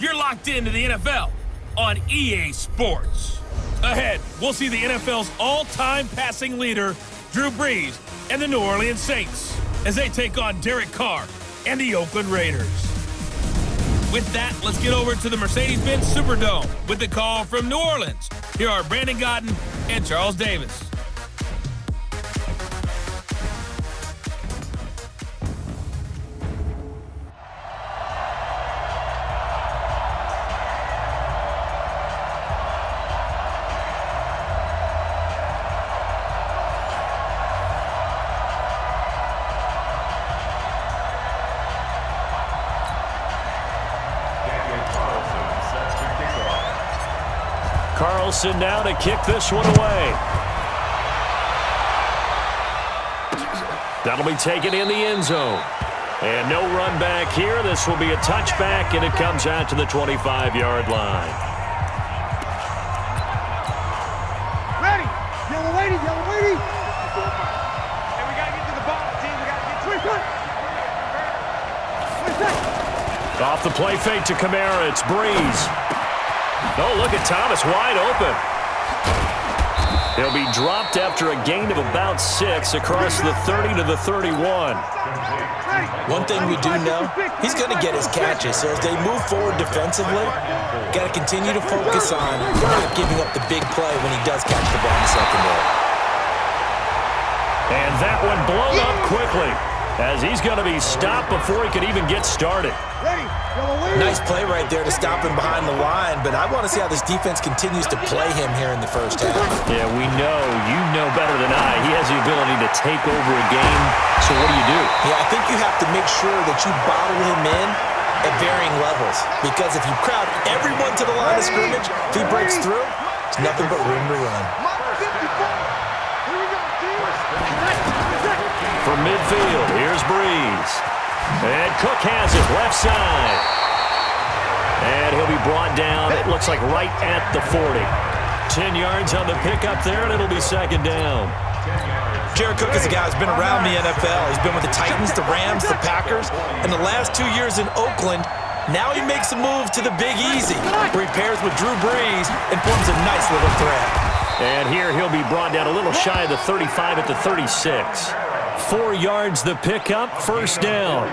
You're locked into the NFL on EA Sports. Ahead, we'll see the NFL's all-time passing leader, Drew Brees, and the New Orleans Saints as they take on Derek Carr and the Oakland Raiders. With that, let's get over to the Mercedes-Benz Superdome with the call from New Orleans. Here are Brandon Godden and Charles Davis. Carlson now to kick this one away. That'll be taken in the end zone. And no run back here. This will be a touchback, and it comes out to the 25-yard line. Ready. Yellow lady, yellow lady. And we got to get to the ball, team. We got to get 20 Off the play fake to Kamara. It's Brees. Oh, look at Thomas wide open. He'll be dropped after a gain of about 6 across the 30 to the 31. One thing we do know, he's going to get his catches. So as they move forward defensively, got to continue to focus on not giving up the big play when he does catch the ball in the secondary. And that one blown up quickly as he's going to be stopped before he could even get started. Nice play right there to stop him behind the line, but I want to see how this defense continues to play him here in the first half. Yeah, we know. You know better than I. He has the ability to take over a game, so what do you do? Yeah, I think you have to make sure that you bottle him in at varying levels, because if you crowd everyone to the line of scrimmage, if he breaks through, there's nothing but room to run. From midfield, here's Brees. And Cook has it, left side. And he'll be brought down, it looks like right at the 40. 10 yards on the pickup there, and it'll be second down. Jared Cook is a guy who's been around the NFL. He's been with the Titans, the Rams, the Packers, and the last 2 years in Oakland. Now he makes a move to the Big Easy, where he pairs with Drew Brees and forms a nice little threat. And here he'll be brought down a little shy of the 35 at the 36. 4 yards the pickup, first down.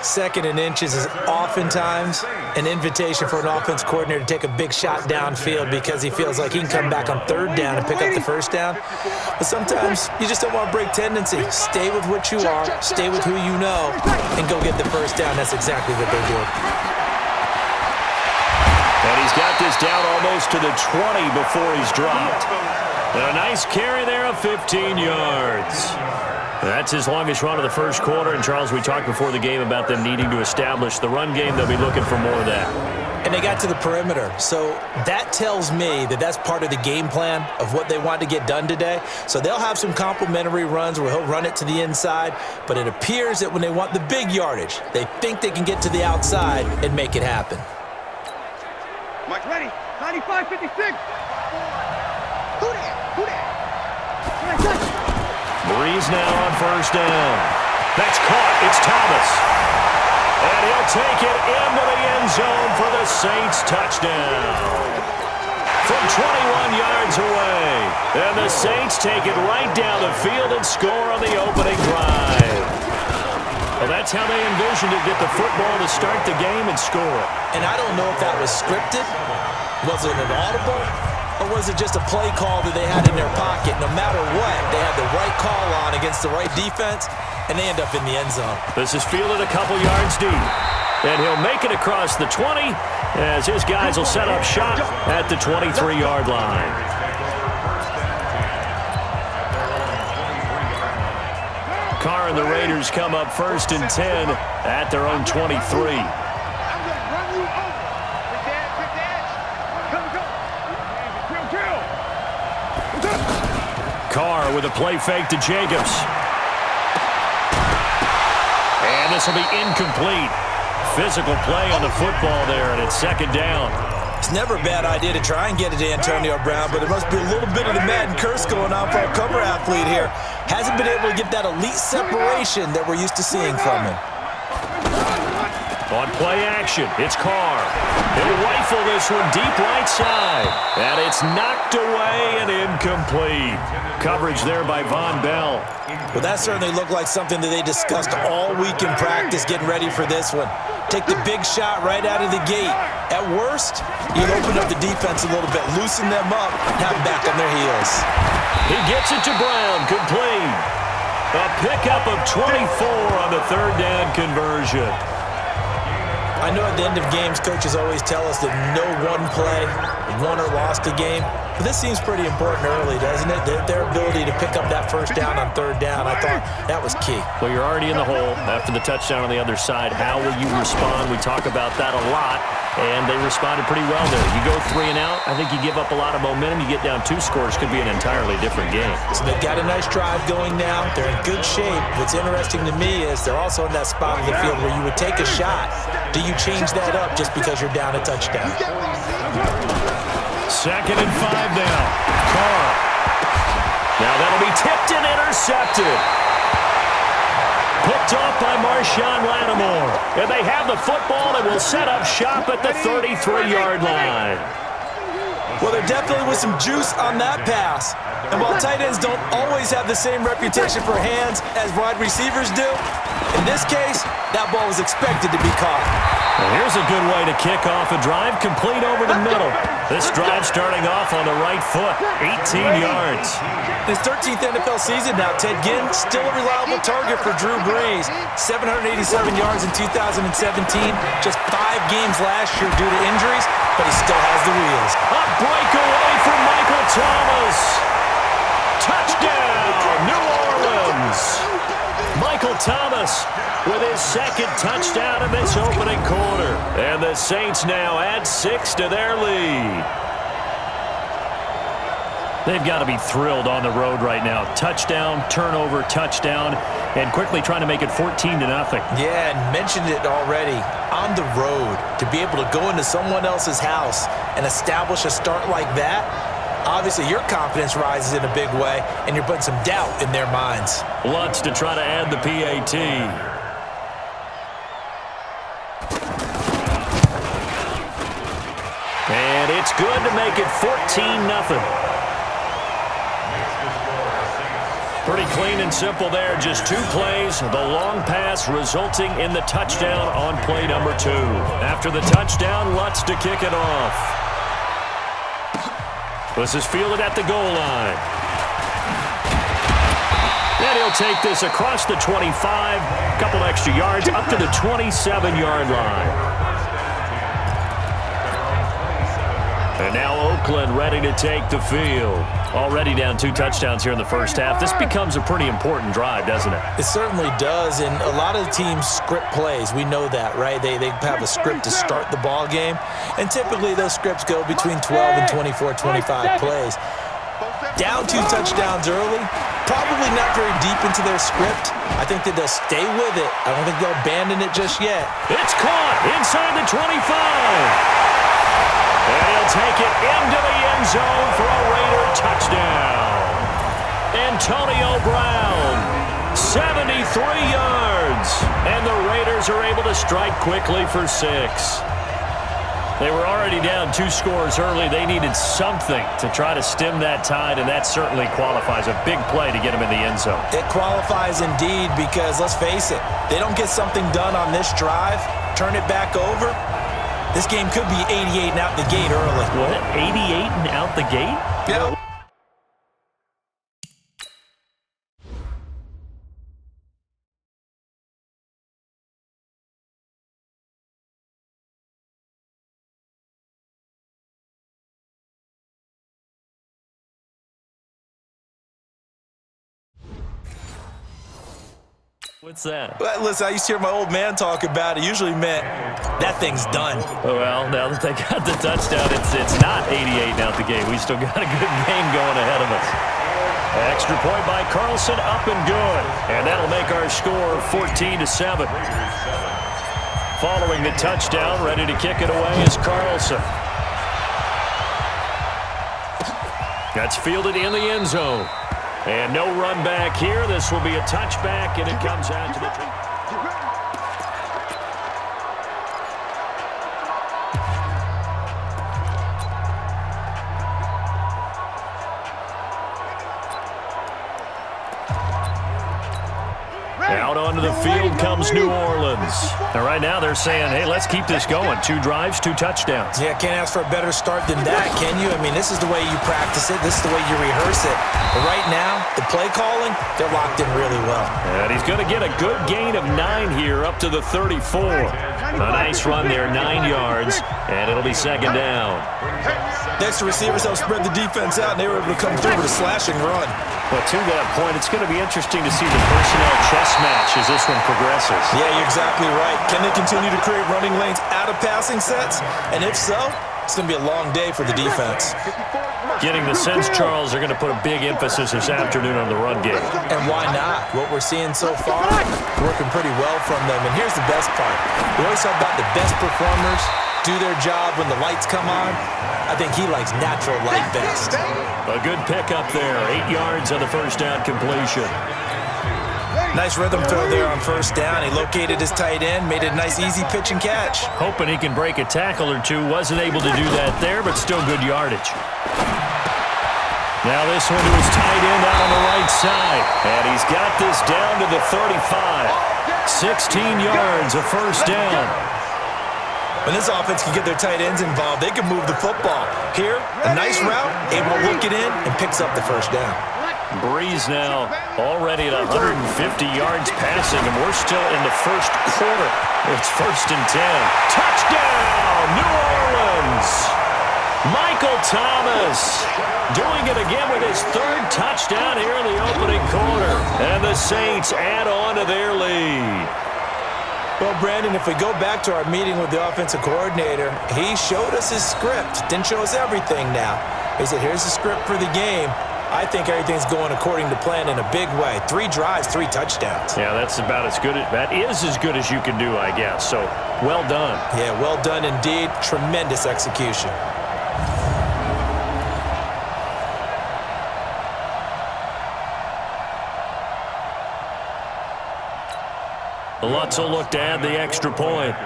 Second and inches is oftentimes an invitation for an offense coordinator to take a big shot downfield because he feels like he can come back on third down and pick up the first down. But sometimes you just don't want to break tendency. Stay with what you are, stay with who you know, and go get the first down. That's exactly what they do. And he's got this down almost to the 20 before he's dropped. And a nice carry there of 15 yards. That's his longest run of the first quarter. And, Charles, we talked before the game about them needing to establish the run game. They'll be looking for more of that. And they got to the perimeter. So that tells me that that's part of the game plan of what they want to get done today. So they'll have some complementary runs where he'll run it to the inside. But it appears that when they want the big yardage, they think they can get to the outside and make it happen. Mike, ready. 95, 56. Who that? Brees now on first down. That's caught. It's Thomas. And he'll take it into the end zone for the Saints touchdown. From 21 yards away. And the Saints take it right down the field and score on the opening drive. Well, that's how they envisioned to get the football to start the game and score. And I don't know if that was scripted. Was it an audible? Or was it just a play call that they had in their pocket? No matter what, they had the right call on against the right defense, and they end up in the end zone. This is fielded a couple yards deep. And he'll make it across the 20 as his guys will set up shop at the 23-yard line. Carr and the Raiders come up first and 10 at their own 23. Carr with a play fake to Jacobs. And this will be incomplete. Physical play on the football there, and it's second down. It's never a bad idea to try and get it to Antonio Brown, but there must be a little bit of the Madden curse going on for our cover athlete here. Hasn't been able to get that elite separation that we're used to seeing from him. On play action, it's Carr. He'll rifle this one deep right side. And it's knocked away and incomplete. Coverage there by Von Bell. Well, that certainly looked like something that they discussed all week in practice getting ready for this one. Take the big shot right out of the gate. At worst, you'll open up the defense a little bit, loosen them up, and have them back on their heels. He gets it to Brown, complete. A pickup of 24 on the third down conversion. I know at the end of games, coaches always tell us that no one play won or lost a game. But this seems pretty important early, doesn't it? Their ability to pick up that first down on third down, I thought that was key. Well, you're already in the hole after the touchdown on the other side. How will you respond? We talk about that a lot, and they responded pretty well there. You go 3 and out, I think you give up a lot of momentum. You get down 2 scores, could be an entirely different game. So they've got a nice drive going now. They're in good shape. What's interesting to me is they're also in that spot of the field where you would take a shot. Do you change that up just because you're down a touchdown? 2nd and 5 now. Carr. Now that'll be tipped and intercepted. Picked off by Marshawn Lattimore. And they have the football and will set up shop at the 33-yard line. Well, there definitely was some juice on that pass. And while tight ends don't always have the same reputation for hands as wide receivers do, in this case, that ball was expected to be caught. Well, here's a good way to kick off a drive, complete over the middle. This drive starting off on the right foot, 18 yards. His 13th NFL season now, Ted Ginn still a reliable target for Drew Brees. 787 yards in 2017, just 5 games last year due to injuries, but he still has the wheels. A breakaway from Michael Thomas. Touchdown, New Orleans. Michael Thomas with his 2nd touchdown of this opening quarter. And the Saints now add 6 to their lead. They've got to be thrilled on the road right now. Touchdown, turnover, touchdown, and quickly trying to make it 14-0. Yeah, and mentioned it already. On the road, to be able to go into someone else's house and establish a start like that, obviously your confidence rises in a big way, and you're putting some doubt in their minds. Lutz to try to add the PAT. And it's good to make it 14-0. Pretty clean and simple there. Just 2 plays. The long pass resulting in the touchdown on play number 2. After the touchdown, Lutz to kick it off. This is fielded at the goal line. And he'll take this across the 25. Couple extra yards up to the 27-yard line. And now Oakland ready to take the field. Already down 2 touchdowns here in the first half. This becomes a pretty important drive, doesn't it? It certainly does, and a lot of teams script plays. We know that, right? They have a script to start the ball game, and typically those scripts go between 12 and 24, 25 plays. Down 2 touchdowns early, probably not very deep into their script. I think that they'll stay with it. I don't think they'll abandon it just yet. It's caught inside the 25. And he'll take it into the end zone for a Raider touchdown. Antonio Brown, 73 yards. And the Raiders are able to strike quickly for 6. They were already down 2 scores early. They needed something to try to stem that tide, and that certainly qualifies. A big play to get them in the end zone. It qualifies indeed because, let's face it, they don't get something done on this drive, turn it back over, this game could be 88 and out the gate early. What? 88 and out the gate? Yeah. What's that? Well, listen, I used to hear my old man talk about it. Usually meant that thing's done. Well, now that they got the touchdown, it's not 88 out the game. We still got a good game going ahead of us. Extra point by Carlson, up and good. And that'll make our score 14-7. Following the touchdown, ready to kick it away is Carlson. That's fielded in the end zone. And no run back here. This will be a touchback, and it comes out to the... onto the field comes New Orleans. And right now they're saying, hey, let's keep this going. 2 drives, 2 touchdowns. Yeah, can't ask for a better start than that, can you? I mean, this is the way you practice it. This is the way you rehearse it. But right now, the play calling, they're locked in really well. And he's going to get a good gain of 9 here up to the 34. A nice run there, 9 yards, and it'll be 2nd down. Next, the receivers helped spread the defense out, and they were able to come through with a slashing run. Well, to that point, it's going to be interesting to see the personnel chess match as this one progresses. Yeah, you're exactly right. Can they continue to create running lanes out of passing sets? And if so, it's going to be a long day for the defense. Getting the sense, Charles, are going to put a big emphasis this afternoon on the run game. And why not? What we're seeing so far, working pretty well from them. And here's the best part. We always talk about the best performers do their job when the lights come on. I think he likes natural light best. A good pickup there. 8 yards on the first down completion. Nice rhythm throw there on first down. He located his tight end, made it a nice easy pitch and catch. Hoping he can break a tackle or two. Wasn't able to do that there, but still good yardage. Now this one to his tight end out on the right side. And he's got this down to the 35. 16 yards, a first down. When this offense can get their tight ends involved, they can move the football. Here, a nice route, able to look it in, and picks up the first down. Breeze now already at 150 yards passing, and we're still in the first quarter. It's 1st and 10. Touchdown, New Orleans! Michael Thomas doing it again with his 3rd touchdown here in the opening quarter. And the Saints add on to their lead. Well, Brandon, if we go back to our meeting with the offensive coordinator, he showed us his script. Didn't show us everything now. He said, here's the script for the game. I think everything's going according to plan in a big way. 3 drives, 3 touchdowns. Yeah, that's about as good. That is as good as you can do, I guess. So, well done. Yeah, well done indeed. Tremendous execution. Lutz will look to add the extra point.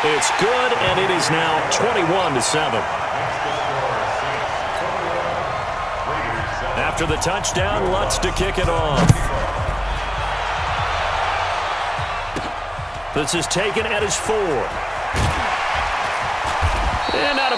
It's good, and it is now 21-7. After the touchdown, Lutz to kick it off. This is taken at his 4. And out of